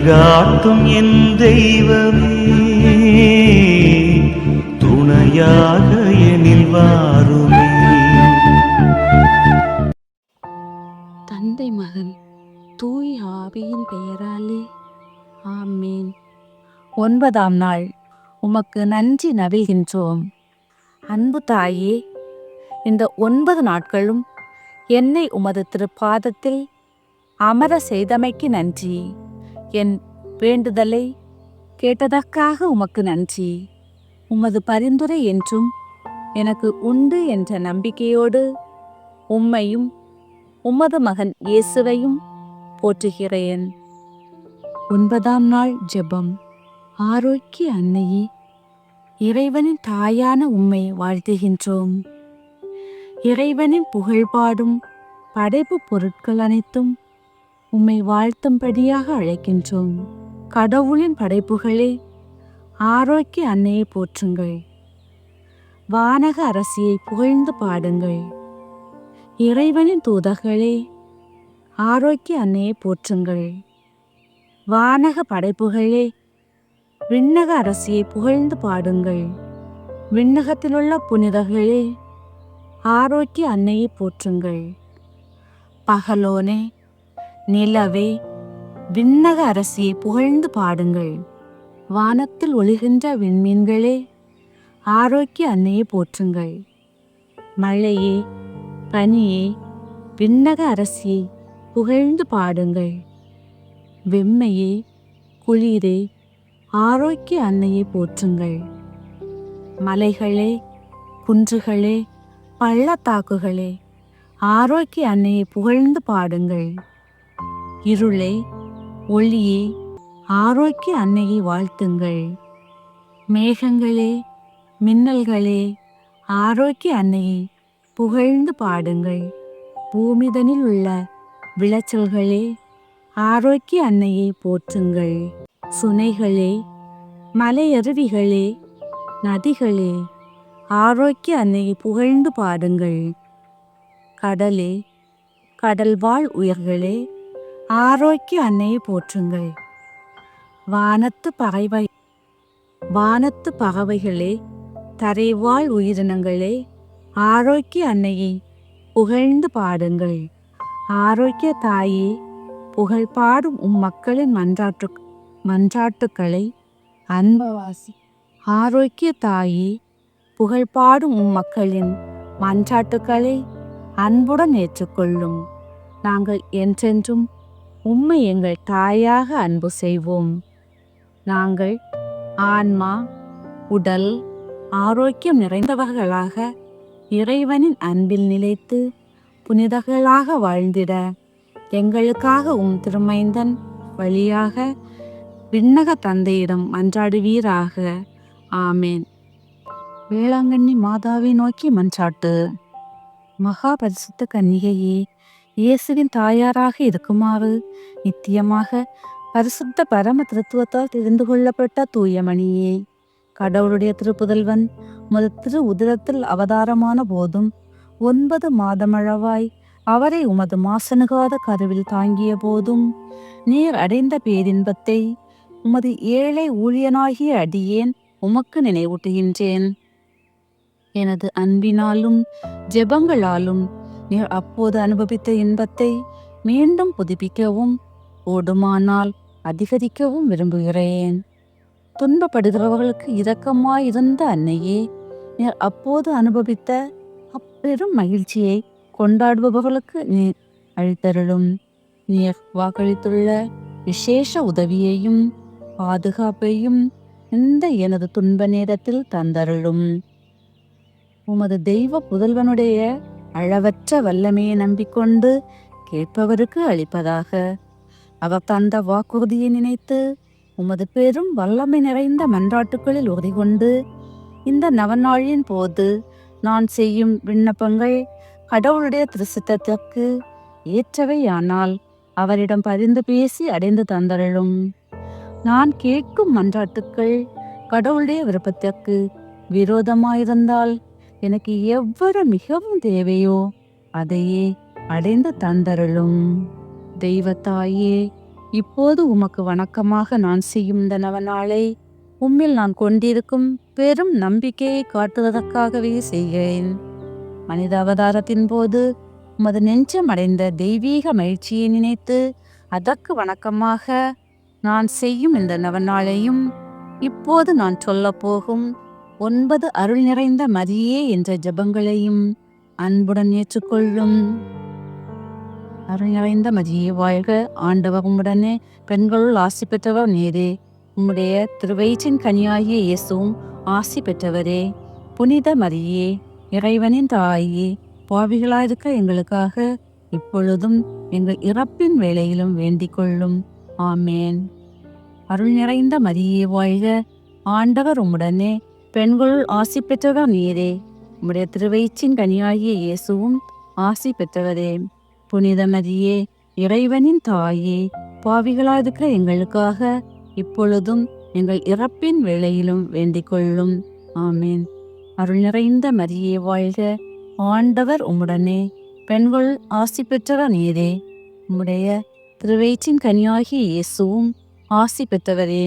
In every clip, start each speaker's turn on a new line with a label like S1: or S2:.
S1: வழிகாட்டும் என் தெய்வமே, துணையாக எனில் வாருமே.
S2: தந்தை மகன் தூய் ஆவியின் பெயராலே ஆமேன். 9ஆம் நாள் உமக்கு நன்றி நவில்கின்றோம். அன்பு தாயே, இந்த 9 நாட்களும் என்னை உமது திருப்பாதத்தில் அமர செய்தமைக்கு நன்றி. என் வேண்டுதலை கேட்டதற்காக உமக்கு நன்றி. உமது பரிந்துரை என்றும் எனக்கு உண்டு என்ற நம்பிக்கையோடு உம்மையும் உமது மகன் இயேசுவையும் போற்றுகிறேன். 9ஆம் நாள் ஜெபம். ஆரோக்கிய அன்னையே, இறைவனின் தாயான உம்மை வாழ்த்துகின்றோம். இறைவனின் புகழ்பாடும் படைப்பு பொருட்கள் அனைத்தும் உம்மை வாழ்த்தும்படியாக அழைக்கின்றோம். கடவுளின் படைப்புகளே, ஆரோக்கிய அன்னையை போற்றுங்கள். வானக அரசியை புகழ்ந்து பாடுங்கள். இறைவனின் தூதர்களே, ஆரோக்கிய அன்னையை போற்றுங்கள். வானக படைப்புகளே, விண்ணக அரசியை புகழ்ந்து பாடுங்கள். விண்ணகத்திலுள்ள புனிதர்களே, ஆரோக்கிய அன்னையை போற்றுங்கள். பகலோனே, நிலவே, விண்ணக அரசியை புகழ்ந்து பாடுங்கள். வானத்தில் ஒளிகின்ற விண்மீன்களே, ஆரோக்கிய அன்னையை போற்றுங்கள். மழையே, பனியே, விண்ணக அரசியை புகழ்ந்து பாடுங்கள். வெம்மையே, குளிரே, ஆரோக்கிய அன்னையை போற்றுங்கள். மலைகளே, குன்றுகளே, பள்ளத்தாக்குகளே, ஆரோக்கிய அன்னையை புகழ்ந்து பாடுங்கள். இருளே, ஒளியே, ஆரோக்கிய அன்னையை வாழ்த்துங்கள். மேகங்களே, மின்னல்களே, ஆரோக்கிய அன்னையை புகழ்ந்து பாடுங்கள். பூமிதனில் உள்ள விளைச்சல்களே, ஆரோக்கிய அன்னையை போற்றுங்கள். சுனைகளே, மலையருவிகளே, நதிகளே, ஆரோக்கிய அன்னையை புகழ்ந்து பாடுங்கள். கடலே, கடல்வாழ் உயிர்களே, ஆரோக்கிய அன்னையை போற்றுங்கள். வானத்து பறவைகளே, தரைவாழ் உயிரினங்களே, ஆரோக்கிய அன்னையை புகழ்ந்து பாடுங்கள். ஆரோக்கிய தாயே, புகழ் பாடும் மக்களின் மன்றாட்டுக்களை அன்பவாசி. ஆரோக்கிய தாயே, புகழ் பாடும் மக்களின் மன்றாட்டுக்களை அன்புடன் ஏற்றுக்கொள்ளும். நாங்கள் என்றென்றும் உம்மை எங்கள் தாயாக அன்பு செய்வோம். நாங்கள் ஆன்மா, உடல் ஆரோக்கியம் நிறைந்தவர்களாக இறைவனின் அன்பில் நிலைத்து புனிதர்களாக வாழ்ந்திட எங்களுக்காக திருமைந்தன் வழியாக விண்ணக தந்தையிடம் மன்றாடுவீராக. ஆமேன். வேளாங்கண்ணி மாதாவை நோக்கி மன்றாட்டு. மகா பரிசுத்த கன்னிகையே, இயேசுவின் தாயாராக இருக்குமாறு நித்தியமாக பரிசுத்த பரம திருத்துவத்தால் தெரிந்து கொள்ளப்பட்ட தூயமணியே, கடவுளுடைய திருப்புதல்வன் உமது திரு உதிரத்தில் அவதாரமான போதும் 9 மாதமளவாய் அவரை உமது மாசணுகாத கருவில் தாங்கிய போதும் நீர் அடைந்த பேரின்பத்தை உமது ஏழை ஊழியனாகிய அடியேன் உமக்கு நினைவூட்டுகின்றேன். எனது அன்பினாலும் ஜெபங்களாலும் நீர் அப்போது அனுபவித்த இன்பத்தை மீண்டும் புதுப்பிக்கவும் ஓடுமானால் அதிகரிக்கவும் விரும்புகிறேன். துன்பப்படுகிறவர்களுக்கு இரக்கமாயிருந்த அன்னையே, நீர் அப்போது அனுபவித்த அப்பெரும் மகிழ்ச்சியை கொண்டாடுபவர்களுக்கு நீர் அளித்தருளும். நீர் வாக்களித்துள்ள விசேஷ உதவியையும் பாதுகாப்பையும் இந்த எனது துன்ப நேரத்தில் தந்தருளும். உமது தெய்வ புதல்வனுடைய அளவற்ற வல்லமையை நம்பிக்கொண்டு கேட்பவருக்கு அளிப்பதாக. அவர் தந்த வாக்குறுதியை நினைத்து உமது பெரும் வல்லமை நிறைந்த மன்றாட்டுக்களில் உறுதி கொண்டு இந்த நவநாளின் போது நான் செய்யும் விண்ணப்பங்கள் கடவுளுடைய திருச்சித்தத்திற்கு ஏற்றவையானால் அவரிடம் பரிந்து பேசி அடைந்து தந்தருளும். நான் கேட்கும் மன்றாட்டுக்கள் கடவுளுடைய விருப்பத்திற்கு விரோதமாயிருந்தால் எனக்கு எவ்வளவு மிகவும் தேவையோ அதையே அடைந்து தந்தருளும். தெய்வத்தாயே, இப்போது உமக்கு வணக்கமாக நான் செய்யும் இந்த நவநாளை உம்மில் நான் கொண்டிருக்கும் பெரும் நம்பிக்கையை காட்டுவதற்காகவே செய்கிறேன். மனித அவதாரத்தின் போது உமது நெஞ்சம் அடைந்த தெய்வீக மகிழ்ச்சியை நினைத்து அதற்கு வணக்கமாக நான் செய்யும் இந்த நவநாளையும் இப்போது நான் சொல்லப் போகும் 9 அருள் நிறைந்த மரியே என்ற ஜெபங்களையும் அன்புடன் ஏற்றுக்கொள்ளும். அருள் நிறைந்த மரியே வாழ்க, ஆண்டவர் உம்முடனே, பெண்களுள் ஆசி பெற்றவர் நீரே. உம்முடைய திருவயிற்றின் கனியாகிய இயேசுவும் ஆசி பெற்றவரே. புனித மரியே, இறைவனின் தாயே, பாவிகளாயிருக்க எங்களுக்காக இப்பொழுதும் எங்கள் இறப்பின் வேளையிலும் வேண்டிக் கொள்ளும். ஆமேன். அருள் நிறைந்த மரியே வாழ்க, ஆண்டவர் உம்முடனே, பெண்களுள் ஆசி பெற்றவர் நீரே. உம்முடைய திருவயிற்றின் கனியாகிய இயேசுவும் ஆசி பெற்றவரே. புனித மரியே, இறைவனின் தாயே, பாவிகளாயிருக்கிற எங்களுக்காக இப்பொழுதும் எங்கள் இறப்பின் வேளையிலும் வேண்டிக் கொள்ளும். ஆமேன். அருள் நிறைந்த மரியே வாழ்க, ஆண்டவர் உம்முடனே, பெண்கள் ஆசி பெற்றவர் நீரே. உம்முடைய திருவயிற்றின் கனியாகிய இயேசுவும் ஆசி பெற்றவரே.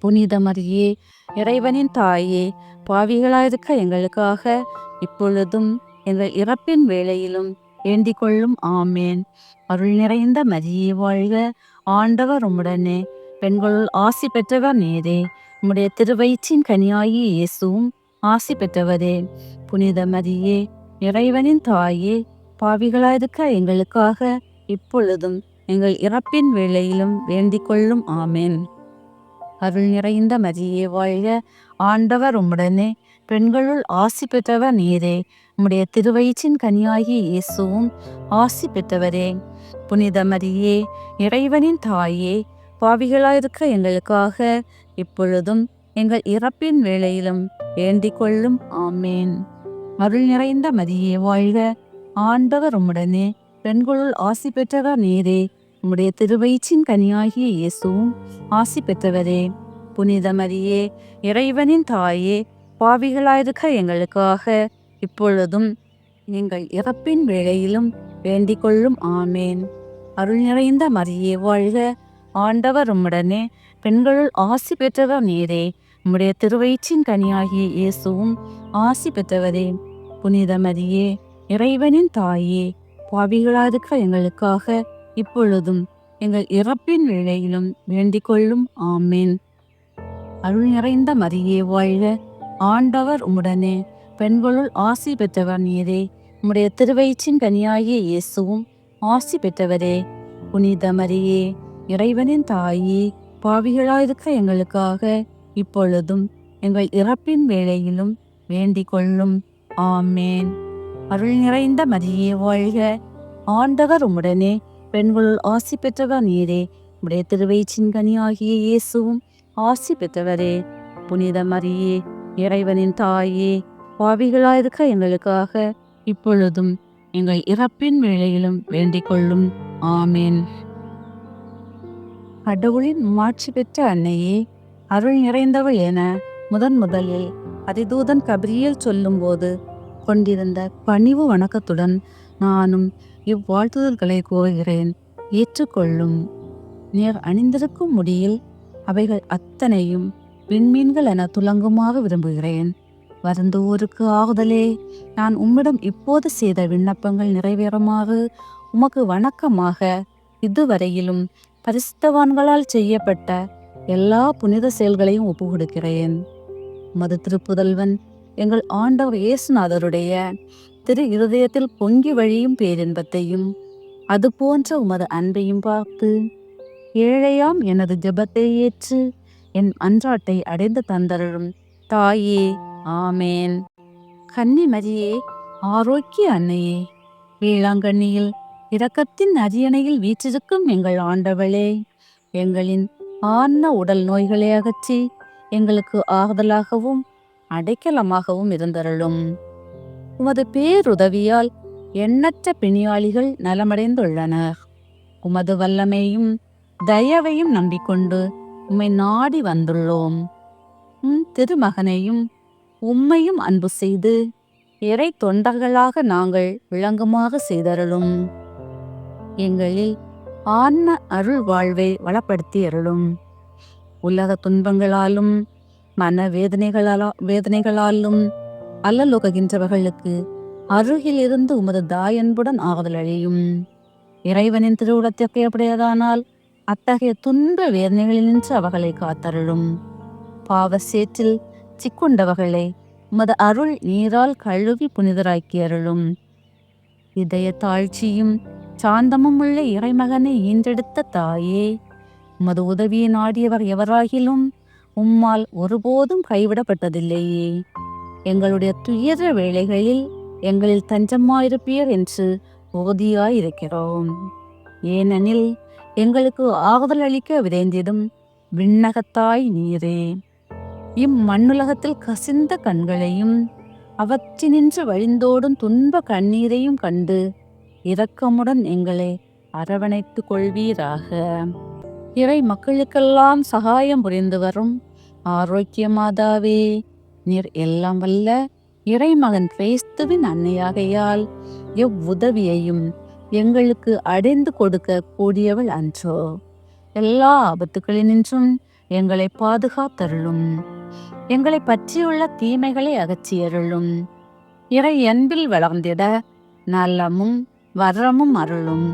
S2: புனித மரியே, இறைவனின் தாயே, பாவிகளாயிருக்க எங்களுக்காக இப்பொழுதும் எங்கள் இறப்பின் வேளையிலும் வேண்டிக் கொள்ளும். ஆமேன். அருள் நிறைந்த மரியே வாழ்க, ஆண்டவர் உம்முடனே, பெண்களுள் ஆசி பெற்றவர் நீரே. உம்முடைய திருவயிற்றின் கனியாகிய இயேசுவும் ஆசி பெற்றவரே. புனித மரியே, இறைவனின் தாயே, பாவிகளாயிருக்க எங்களுக்காக இப்பொழுதும் எங்கள் இறப்பின் வேளையிலும் வேண்டிக் கொள்ளும். ஆமேன். அருள் நிறைந்த மரியே வாழ்க, ஆண்டவர் உம்முடனே, பெண்களுள் ஆசி பெற்றவர் நீரே. உம்முடைய திருவயிற்றின் கனியாகிய இயேசுவும் ஆசி பெற்றவரே. புனித மரியே, இறைவனின் தாயே, பாவிகளாயிருக்க எங்களுக்காக இப்பொழுதும் எங்கள் இறப்பின் வேளையிலும் வேண்டிக் கொள்ளும். ஆமேன். அருள் நிறைந்த மரியே வாழ்க, ஆண்டவர் உம்முடனே, பெண்களுள் ஆசி பெற்றவர் நீரே. உம்முடைய திருவயிற்றின் கனியாகிய இயேசுவும் ஆசி பெற்றவரே. புனித மரியே, இறைவனின் தாயே, பாவிகளாயிருக்க எங்களுக்காக இப்பொழுதும் எங்கள் இறப்பின் வேளையிலும் வேண்டிக் கொள்ளும். ஆமேன். அருள் நிறைந்த மரியே வாழ்க, ஆண்டவர் உம்முடனே, பெண்களுள் ஆசி பெற்றவர் நீரே. உம்முடைய திருவயிற்றின் கனியாகிய இயேசுவும் ஆசி பெற்றவரே. புனித மரியே, இறைவனின் தாயே, பாவிகளாயிருக்க எங்களுக்காக இப்பொழுதும் எங்கள் இறப்பின் வேளையிலும் வேண்டிக் கொள்ளும். ஆமேன். அருள் நிறைந்த மரியே வாழ்க, ஆண்டவர் உம்முடனே, பெண்களுள் ஆசி பெற்றவர் நீரே. உம்முடைய திருவயிற்றின் கனியாகிய இயேசுவும் ஆசி பெற்றவரே. புனித மரியே, இறைவனின் தாயே, பாவிகளாயிருக்க எங்களுக்காக இப்பொழுதும் எங்கள் இறப்பின் வேளையிலும் வேண்டிக் கொள்ளும். ஆமேன். அருள் நிறைந்த மரியே வாழ்க, ஆண்டவர் உம்முடனே, பெண்களுள் ஆசி பெற்றவர் நீரே. உம்முடைய திருவயிற்றின் கனியாகிய இயேசுவும் ஆசி பெற்றவரே. புனித மரியே, இறைவனின் தாயே, பாவிகளாயிருக்க எங்களுக்காக இப்பொழுதும் எங்கள் இறப்பின் வேளையிலும் வேண்டிக் கொள்ளும். ஆமேன். கடவுளின் மாட்சி பெற்ற அன்னையே, அருள் நிறைந்தவள் என முதலில் அதிதூதன் கபிரியேல் சொல்லும்போது கொண்டிருந்த பணிவு வணக்கத்துடன் நானும் இவ்வாழ்த்துதல்களை கூறுகிறேன். ஏற்றுக்கொள்ளும். நீர் அணிந்திருக்கும் முடியில் அவைகள் அத்தனையும் விண்மீன்கள் என துலங்குமாக விரும்புகிறேன். வருந்துவோருக்கு ஆறுதலே, நான் உம்மிடம் இப்போது செய்த விண்ணப்பங்கள் நிறைவேறுமாறு உமக்கு வணக்கமாக இதுவரையிலும் பரிசுத்தவான்களால் செய்யப்பட்ட எல்லா புனித செயல்களையும் ஒப்பு கொடுக்கிறேன். உமது திருப்புதல்வன் எங்கள் ஆண்டவர் இயேசுநாதருடைய திரு இருதயத்தில் பொங்கி வழியும் பேரின்பத்தையும் அது போன்ற உமது அன்பையும் பார்த்து ஏழையாம் எனது ஜெபத்தை ஏற்று என் அன்றாட்டை அடைந்து தந்தருளும் தாயே. ஆமேன். கன்னி மரியே, ஆரோக்கிய அன்னையே, வேளாங்கண்ணியில் இரக்கத்தின் அரியணையில் வீற்றிருக்கும் எங்கள் ஆண்டவளே, எங்களின் ஆன்ம உடல் நோய்களை அகற்றி எங்களுக்கு ஆறுதலாகவும் அடைக்கலமாகவும் இருந்தருளும். உமது பேருதவியால் எண்ணற்ற பிணியாளிகள் நலமடைந்துள்ளனர். உமது வல்லமையும் தயவையும் நம்பிக்கொண்டு உம்மை நாடி வந்துள்ளோம். திருமகனையும் உம்மையும் அன்பு செய்து இறை தொண்டர்களாக நாங்கள் விளங்குமாக செய்தருளும். எங்களில் ஆன்ம அருள் வாழ்வை வளப்படுத்தி அருளும். உலக துன்பங்களாலும் மன வேதனைகளாலும் அல்லலுகின்றவர்களுக்கு அருகில் இருந்து உமது தாயன்புடன் ஆறுதல் அழியும். இறைவனின் திருவுளத்திற்கு எப்படியதானால் அத்தகைய துன்ப வேதனைகளினின்று அவர்களை காத்தருளும். பாவ சேற்றில் சிக்குண்டவர்களை உமது அருள் நீரால் கழுவி புனிதராக்கி அருளும். இதய தாழ்ச்சியும் சாந்தமும் உள்ள இறைமகனை ஈன்றெடுத்த தாயே, உமது உதவியை நாடியவர் எவராகிலும் உம்மால் ஒருபோதும் கைவிடப்பட்டதில்லையே. எங்களுடைய துயர வேளைகளில் எங்களில் தஞ்சமாயிருப்பீர் என்று உறுதியாயிருக்கிறோம். ஏனெனில் எங்களுக்கு ஆறுதல் அளிக்க விரைந்திடும் விண்ணகத்தாய் நீரே. இம்மண்ணுலகத்தில் கசிந்த கண்களையும் அவற்றினின்று வழிந்தோடும் துன்ப கண்ணீரையும் கண்டு இரக்கமுடன் எங்களை அரவணைத்து கொள்வீராக. இறை மக்களுக்கெல்லாம் சகாயம் புரிந்து வரும் ஆரோக்கிய மாதாவே, நீர் எல்லாம் வல்ல இறைமகன் கிறிஸ்துவின் அன்னையாகையால் எவ்வுதவியையும் எங்களுக்கு அடைந்து கொடுக்க கூடியவள் அன்றோ. எல்லா ஆபத்துகளினின்றும் எங்களை பாதுகாத்தருளும். எங்களை பற்றியுள்ள தீமைகளை அகற்றியருளும். இறை அன்பில் வளர்ந்திட நலமும் வரமும் அருளும்.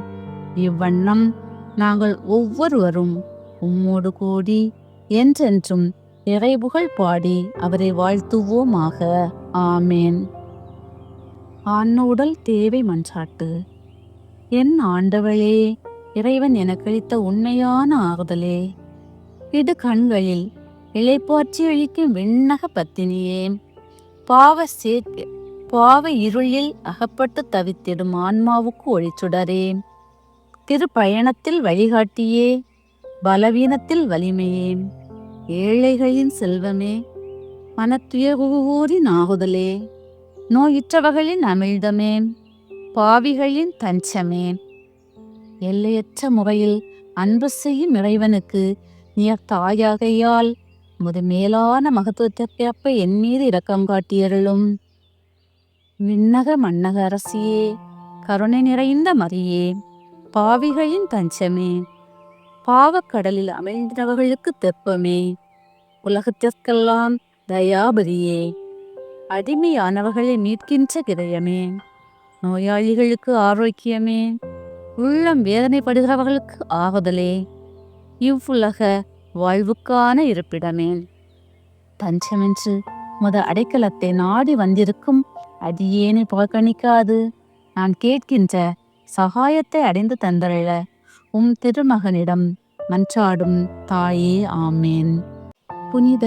S2: இவ்வண்ணம் நாங்கள் ஒவ்வொருவரும் உம்மோடு கூடி என்றென்றும் இறைபுகழ் பாடி அவரை வாழ்த்துவோமாக. ஆமேன். ஆன்ம தேவை மன்றாட்டு. என் ஆண்டவளே, இறைவன் எனக்களித்த உண்மையான ஆறுதலே, இடு கண்களில் இளைப்பாற்றி அளிக்கும் விண்ணக பத்தினியே, பாவ இருளில் அகப்பட்டு தவித்திடும் ஆன்மாவுக்கு ஒளிச்சுடரே, திருப்பயணத்தில் வழிகாட்டியே, பலவீனத்தில் வலிமையே, ஏழைகளின் செல்வமே, மனத்துயரூரின் ஆகுதலே, நோயுற்றவர்களின் அமிழ்தமே, பாவிகளின் தஞ்சமே, எல்லையற்ற முறையில் அன்பு செய்யும் இறைவனுக்கு நீர் தாயாகையால் உமது மேலான மகத்துவத்திற்கேற்ப என் மீது இரக்கம் காட்டியருளும். விண்ணக மன்னக அரசியே, கருணை நிறைந்த மரியே, பாவிகளின் தஞ்சமே, பாவக்கடலில் அமிழ்ந்தவர்களுக்கு தெப்பமே, உலகத்திற்கெல்லாம் தயாபதியே, அடிமையானவர்களை மீட்கின்ற கிரயமே, நோயாளிகளுக்கு ஆரோக்கியமே, உள்ளம் வேதனைப்படுகிறவர்களுக்கு ஆறுதலே, இவ்வுலக வாழ்வுக்கான இருப்பிடமே, தஞ்சமென்று முத அடைக்கலத்தை நாடி வந்திருக்கும் அடியேனை புறக்கணிக்காது நான் கேட்கின்ற சகாயத்தை அடைந்து தந்தருள உம் திருமகனிடம் மன்றாடும் தாயே. ஆமேன். புனித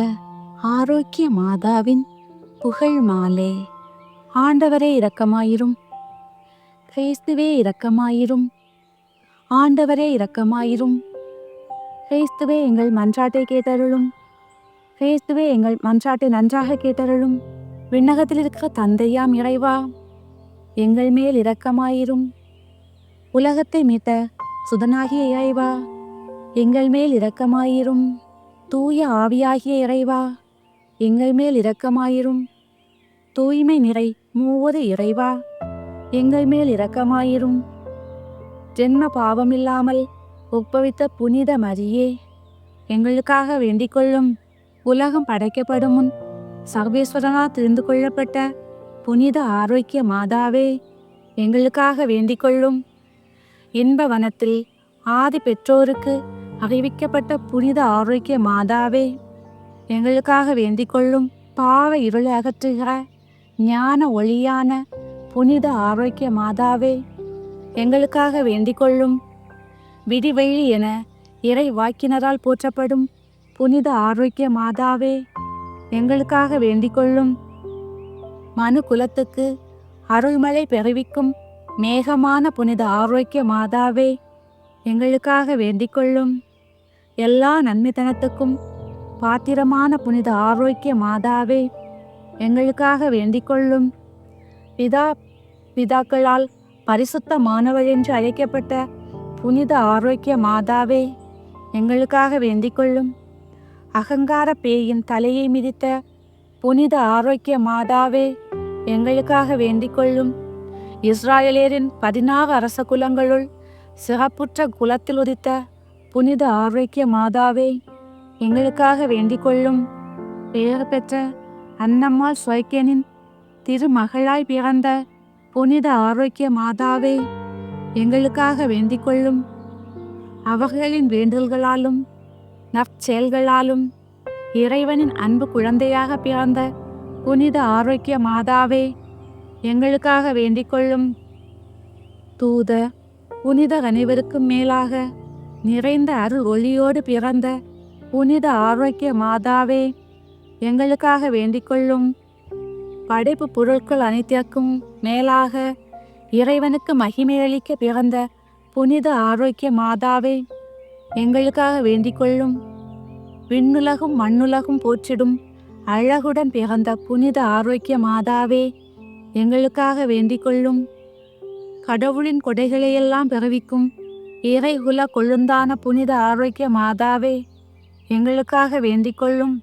S2: ஆரோக்கிய மாதாவின் புகழ் மாலே. ஆண்டவரே இரக்கமாயிரும். கிறிஸ்துவே இரக்கமாயிரும். ஆண்டவரே இரக்கமாயிரும். கிறிஸ்துவே எங்கள் மன்றாட்டை கேட்டருளும். கிறிஸ்துவே எங்கள் மன்றாட்டை நன்றாக கேட்டருளும். விண்ணகத்தில் இருக்கிற தந்தையாம் இறைவா, எங்கள் மேல் இரக்கமாயிரும். உலகத்தை மீட்ட சுதனாகிய இறைவா, எங்கள் மேல் இரக்கமாயிரும். தூய ஆவியாகிய இறைவா, எங்கள் மேல் இரக்கமாயிரும். தூய்மை நிறை மூவது இறைவா, எங்கள் மேல் இரக்கமாயிரும். ஜென்ம பாவமில்லாமல் ஒப்புவித்த புனித மரியே, எங்களுக்காக வேண்டிக் கொள்ளும். உலகம் படைக்கப்படும் முன் சர்வேஸ்வரனால் தெரிந்து கொள்ளப்பட்ட புனித ஆரோக்கிய மாதாவே, எங்களுக்காக வேண்டிக் கொள்ளும். இன்ப வனத்தில் ஆதி பெற்றோருக்கு அறிவிக்கப்பட்ட புனித ஆரோக்கிய மாதாவே, எங்களுக்காக வேண்டிக் கொள்ளும். பாவ இருளை அகற்றுகிற ஞான ஒளியான புனித ஆரோக்கிய மாதாவே, எங்களுக்காக வேண்டிக் கொள்ளும். விடிவெளி என இறை வாக்கினரால் போற்றப்படும் புனித ஆரோக்கிய மாதாவே, எங்களுக்காக வேண்டிக் கொள்ளும். மனு குலத்துக்கு அருள்மழை பெறுவிக்கும் மேகமான புனித ஆரோக்கிய மாதாவே, எங்களுக்காக வேண்டிக் கொள்ளும். எல்லா நன்மைத்தனத்துக்கும் பாத்திரமான புனித ஆரோக்கிய மாதாவே, எங்களுக்காக வேண்டிக் கொள்ளும். பிதாக்களால் பரிசுத்தமானவள் என்று அழைக்கப்பட்ட புனித ஆரோக்கிய மாதாவே, எங்களுக்காக வேண்டிக் கொள்ளும். அகங்கார பேயின் தலையை மிதித்த புனித ஆரோக்கிய மாதாவே, எங்களுக்காக வேண்டிக் கொள்ளும். இஸ்ராயலேரின் 16 அரச குலங்களுள் சிறப்புற்ற குலத்தில் உதித்த புனித ஆரோக்கிய மாதாவே, எங்களுக்காக வேண்டிக் கொள்ளும். பெயர் பெற்ற அன்னம்மாள் ஸ்வைக்கியனின் திருமகளாய் பிறந்த புனித ஆரோக்கிய மாதாவே, எங்களுக்காக வேண்டிக் கொள்ளும். அவர்களின் வேண்டல்களாலும் நற்செயல்களாலும் இறைவனின் அன்பு குழந்தையாக பிறந்த புனித ஆரோக்கிய மாதாவே, எங்களுக்காக வேண்டிக் கொள்ளும். தூத புனித அனைவருக்கும் மேலாக நிறைந்த அருள் ஒளியோடு பிறந்த புனித ஆரோக்கிய மாதாவே, எங்களுக்காக வேண்டிக் கொள்ளும். படைப்பு பொருட்கள் அனைத்திற்கும் மேலாக இறைவனுக்கு மகிமையளிக்க பிறந்த புனித ஆரோக்கிய மாதாவே, எங்களுக்காக வேண்டிக் கொள்ளும். விண்ணுலகும் மண்ணுலகும் போற்றிடும் அழகுடன் பிறந்த புனித ஆரோக்கிய மாதாவே, எங்களுக்காக வேண்டிக் கொள்ளும். கடவுளின் கொடைகளையெல்லாம் பிறவிக்கும் இறைகுல கொழுந்தான புனித ஆரோக்கிய மாதாவே, எங்களுக்காக வேண்டிக் கொள்ளும்.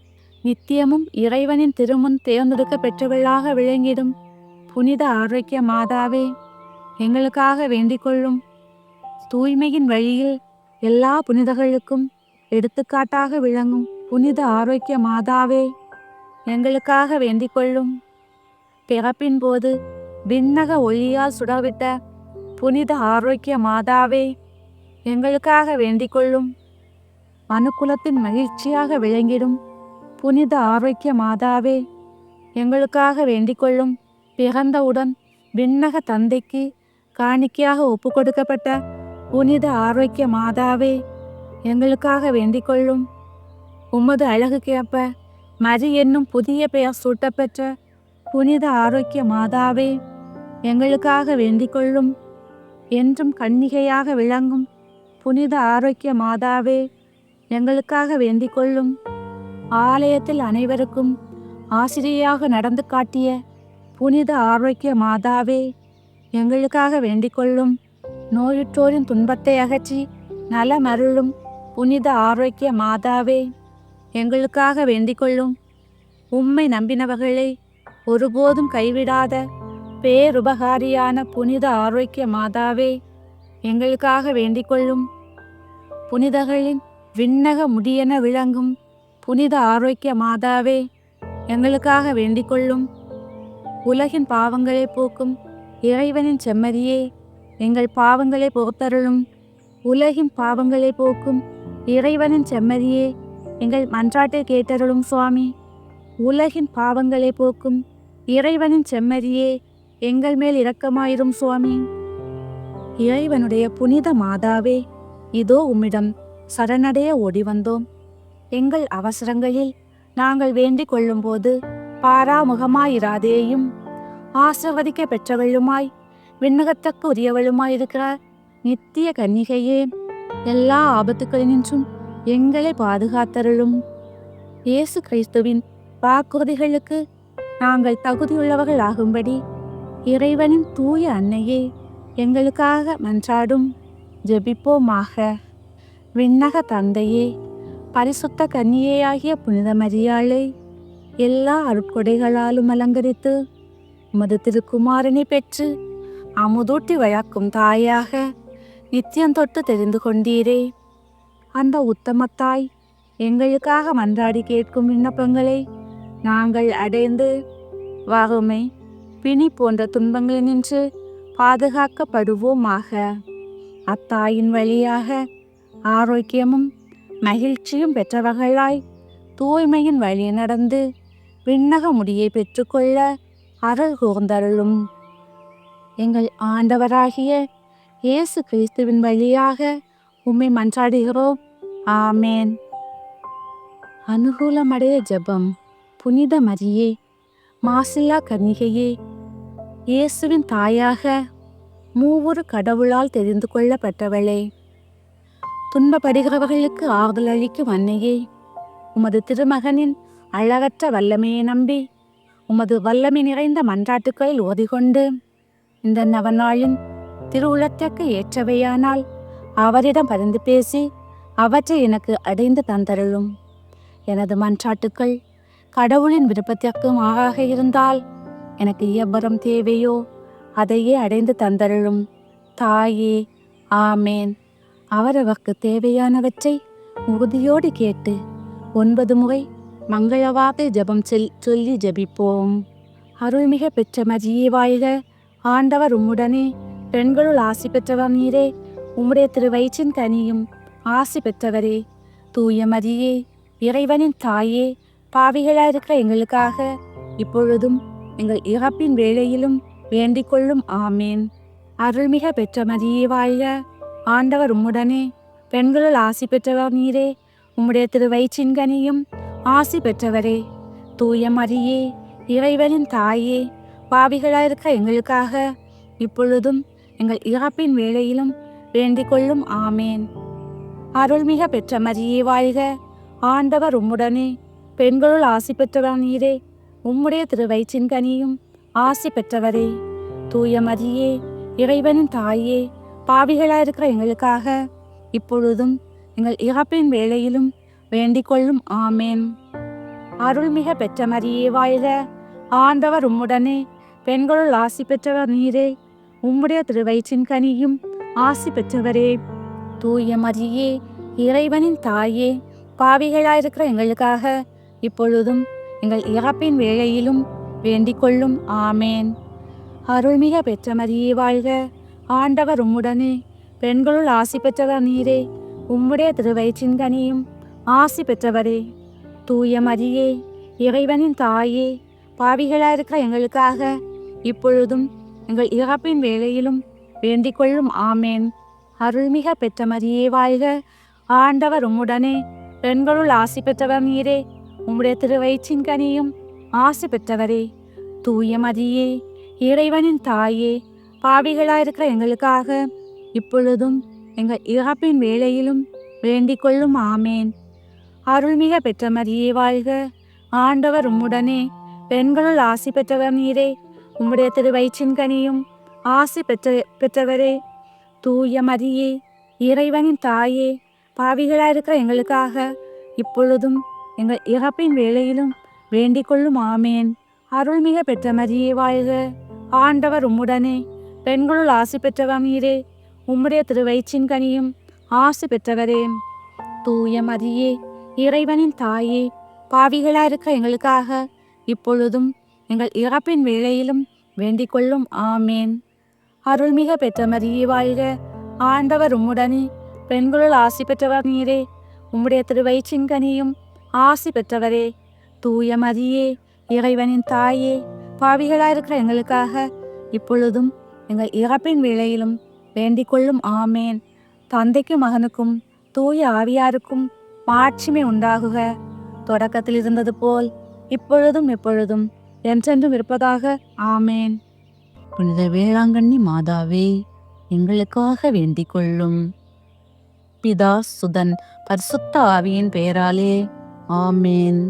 S2: நித்தியமும் இறைவனின் திருமுன் தேர்ந்தெடுக்க பெற்றவளாக விளங்கிடும் புனித ஆரோக்கிய மாதாவே, எங்களுக்காக வேண்டிக் கொள்ளும். தூய்மையின் வழியில் எல்லா புனிதர்களுக்கும் எடுத்துக்காட்டாக விளங்கும் புனித ஆரோக்கிய மாதாவே, எங்களுக்காக வேண்டிக் கொள்ளும். பிறப்பின் போது விண்ணக ஒளியால் சுடர்விட்ட புனித ஆரோக்கிய மாதாவே, எங்களுக்காக வேண்டிக் கொள்ளும். மனுக்குலத்தின் மகிழ்ச்சியாக விளங்கிடும் புனித ஆரோக்கிய மாதாவே, எங்களுக்காக வேண்டிக் கொள்ளும். பிறந்தவுடன் விண்ணக தந்தைக்கு காணிக்கையாக ஒப்பு கொடுக்கப்பட்ட புனித ஆரோக்கிய மாதாவே, எங்களுக்காக வேண்டிக் கொள்ளும். உமது அழகுக்கேற்ப மரி என்னும் புதிய பெயர் சூட்டப்பெற்ற புனித ஆரோக்கிய மாதாவே, எங்களுக்காக வேண்டிக் கொள்ளும். என்றும் கன்னிகையாக விளங்கும் புனித ஆரோக்கிய மாதாவே, எங்களுக்காக வேண்டிக் கொள்ளும். ஆலயத்தில் அனைவருக்கும் ஆசிரியையாக நடந்து காட்டிய புனித ஆரோக்கிய மாதாவே, எங்களுக்காக வேண்டிக் கொள்ளும். நோயுற்றோரின் துன்பத்தை அகற்றி நலமருளும் புனித ஆரோக்கிய மாதாவே, எங்களுக்காக வேண்டிக் கொள்ளும். உம்மை நம்பினவர்களை ஒருபோதும் கைவிடாத பேருபகாரியான புனித ஆரோக்கிய மாதாவே, எங்களுக்காக வேண்டிக் கொள்ளும். புனிதர்களின் விண்ணக முடியென விளங்கும் புனித ஆரோக்கிய மாதாவே, எங்களுக்காக வேண்டிக் கொள்ளும். உலகின் பாவங்களை போக்கும் இறைவனின் செம்மறியே, எங்கள் பாவங்களை பொறுத்தருளும். உலகின் பாவங்களை போக்கும் இறைவனின் செம்மறியே, எங்கள் மன்றாட்டை கேட்டருளும் சுவாமி. உலகின் பாவங்களை போக்கும் இறைவனின் செம்மறியே, எங்கள் மேல் இரக்கமாயிரும் சுவாமி. இறைவனுடைய புனித மாதாவே, இதோ உம்மிடம் சரணடைய ஓடி வந்தோம். எங்கள் அவசரங்களில் நாங்கள் வேண்டிக் கொள்ளும்போது பாராமுகமாயிராதேயும். ஆசிர்வதிக்க பெற்றவளுமாய் விண்ணகத்துக்கு உரியவளுமாயிருக்கிற நித்திய கன்னிகையே, எல்லா ஆபத்துக்களினின்றும் எங்களை பாதுகாத்தருளும். இயேசு கிறிஸ்துவின் வாக்குறுதிகளுக்கு நாங்கள் தகுதியுள்ளவர்கள் ஆகும்படி இறைவனின் தூய அன்னையே, எங்களுக்காக மன்றாடும். ஜெபிப்போமாக. விண்ணக தந்தையே, பரிசுத்த கன்னியேயாகிய புனித மரியாளை எல்லா அருட்கொடைகளாலும் அலங்கரித்து உமது திருக்குமாரனை பெற்று அமுதூட்டி வளர்க்கும் தாயாக நித்தியம் தொட்டு தெரிந்து கொண்டீரே. அந்த உத்தமத்தாய் எங்களுக்காக மன்றாடி கேட்கும் விண்ணப்பங்களை நாங்கள் அடைந்து வறுமை பிணி போன்ற துன்பங்களினின்று பாதுகாக்கப்படுவோமாக. அத்தாயின் வழியாக ஆரோக்கியமும் மகிழ்ச்சியும் பெற்றவர்களாய் தூய்மையின் வழி நடந்து விண்ணக முடியை பெற்றுக்கொள்ள அருள் கூர்ந்தருளும். எங்கள் ஆண்டவராகிய இயேசு கிறிஸ்துவின் வழியாக உம்மை மன்றாடுகிறோம். ஆமேன். அனுகூலமடைய ஜெபம். புனித மரியே, மாசில்லா கன்னிகையே, இயேசுவின் தாயாக மூவொரு கடவுளால் தெரிந்து கொள்ளப்பட்டவளே, துன்பப்படுகிறவர்களுக்கு ஆறுதல் அளிக்கும் அன்னையே, உமது திருமகனின் அழகற்ற வல்லமையை நம்பி உமது வல்லமை நிறைந்த மன்றாட்டுக்களில் ஓதிக்கொண்டு இந்த நவநாளின் திருவுளத்திற்கு ஏற்றவையானால் அவரிடம் பரிந்து பேசி அவற்றை எனக்கு அடைந்து தந்தருளும். எனது மன்றாட்டுக்கள் கடவுளின் விருப்பத்திற்கு மாறாக இருந்தால் எனக்கு எவ்வரம் தேவையோ அதையே அடைந்து தந்தருளும். தாயே, ஆமேன். அவரவர்க்கு தேவையானவற்றை உறுதியோடு கேட்டு 9 முறை மங்களவார்த்தை ஜெபம் சொல்லி ஜெபிப்போம். அருள்மிக பெற்ற மரியே வாழ்க, ஆண்டவர் உம்முடனே, பெண்களுள் ஆசி பெற்றவர் நீரே, உம்முடைய திருவயிற்றின் கனியும் ஆசி பெற்றவரே. தூய மரியே, இறைவனின் தாயே, பாவிகளாயிருக்கிற எங்களுக்காக இப்பொழுதும் எங்கள் இறப்பின் வேளையிலும் வேண்டிக் கொள்ளும். ஆமேன். அருள்மிக பெற்ற மரியே வாழ்க, ஆண்டவர் உம்முடனே, பெண்களுள் ஆசி பெற்றவர் நீரே, உம்முடைய திருவயிற்றின் கனியும் ஆசி பெற்றவரே. தூய மரியே, இறைவனின் தாயே, பாவிகளாயிருக்கிற எங்களுக்காக இப்பொழுதும் எங்கள் இறப்பின் வேளையிலும் வேண்டிக் கொள்ளும். ஆமேன். அருள்மிக பெற்ற மரியே வாழ்க, ஆண்டவர் உம்முடனே, பெண்களுள் ஆசி பெற்றவர் நீரே, உம்முடைய திருவயிற்றின் கனியும் ஆசி பெற்றவரே. தூய மரியே, இறைவனின் தாயே, பாவிகளாயிருக்கிற எங்களுக்காக இப்பொழுதும் எங்கள் இறப்பின் வேளையிலும் வேண்டிக் கொள்ளும். ஆமேன். அருள்மிக பெற்ற மரியே வாழ்க, ஆண்டவர் உம்முடனே, பெண்களுள் ஆசி பெற்றவர் நீரே, உம்முடைய திருவயிற்றின் கனியும் ஆசி பெற்றவரே. தூய மரியே, இறைவனின் தாயே, பாவிகளாயிருக்கிற எங்களுக்காக இப்பொழுதும் எங்கள் இறப்பின் வேளையிலும் வேண்டிக் கொள்ளும். ஆமேன். அருள்மிக பெற்ற மரியே வாழ்க, ஆண்டவர் உம்முடனே, பெண்களுள் ஆசி பெற்றவர் நீரே, உம்முடைய திருவயிற்றின் கனியும் ஆசி பெற்றவரே. தூய மரியே, இறைவனின் தாயே, பாவிகளாயிருக்கிற எங்களுக்காக இப்பொழுதும் எங்கள் இறப்பின் வேளையிலும் வேண்டிக் கொள்ளும். ஆமேன். அருள்மிக பெற்ற மரியே வாழ்க, ஆண்டவர் உம்முடனே, பெண்களுள் ஆசி பெற்றவர் நீரே, உம்முடைய திருவயிற்றின் கனியும் ஆசி பெற்றவரே. தூய மரியே, இறைவனின் தாயே, பாவிகளாயிருக்கிற எங்களுக்காக இப்பொழுதும் எங்கள் இறப்பின் வேளையிலும் வேண்டிக் கொள்ளும். ஆமேன். அருள்மிக பெற்ற மரியே வாழ்க, ஆண்டவர் உம்முடனே, பெண்களுள் ஆசி பெற்றவர் நீரே, உம்முடைய திருவயிற்றின் கனியும் ஆசி பெற்றவரே. தூய மரியே, இறைவனின் தாயே, பாவிகளாயிருக்கிற எங்களுக்காக இப்பொழுதும் எங்கள் இறப்பின் வேளையிலும் வேண்டிக் கொள்ளும். ஆமேன். அருள்மிக பெற்ற மரியே வாழ்க, ஆண்டவர் உம்முடனே, பெண்களுள் ஆசி பெற்றவர் நீரே, உம்முடைய திருவயிற்றின் கனியும் ஆசி பெற்றவரே. தூய மரியே, இறைவனின் தாயே, பாவிகளாயிருக்கிற எங்களுக்காக இப்பொழுதும் எங்கள் இறப்பின் வேளையிலும் வேண்டிக் கொள்ளும். ஆமேன். அருள்மிக பெற்ற மரியே வாழ்க, ஆண்டவர் உம்முடனே, பெண்களுள் ஆசி பெற்றவர் நீரே, உம்முடைய திருவயிற்றின் கனியும் ஆசி பெற்றவரே. தூய மரியே, இறைவனின் தாயே, பாவிகளாயிருக்கிற எங்களுக்காக இப்பொழுதும் எங்கள் இறப்பின் வேளையிலும் வேண்டிக் கொள்ளும். ஆமேன். தந்தைக்கும் மகனுக்கும் தூய ஆவியாருக்கும் மாட்சிமை உண்டாகுக. தொடக்கத்தில் இருந்தது போல் இப்பொழுதும் எப்பொழுதும் என்றென்றும் இருப்பதாக. ஆமேன். புனித வேளாங்கண்ணி மாதாவே, எங்களுக்காக வேண்டிக் கொள்ளும். பிதா, சுதன், பரிசுத்த ஆவியின் பெயராலே. ஆமேன்.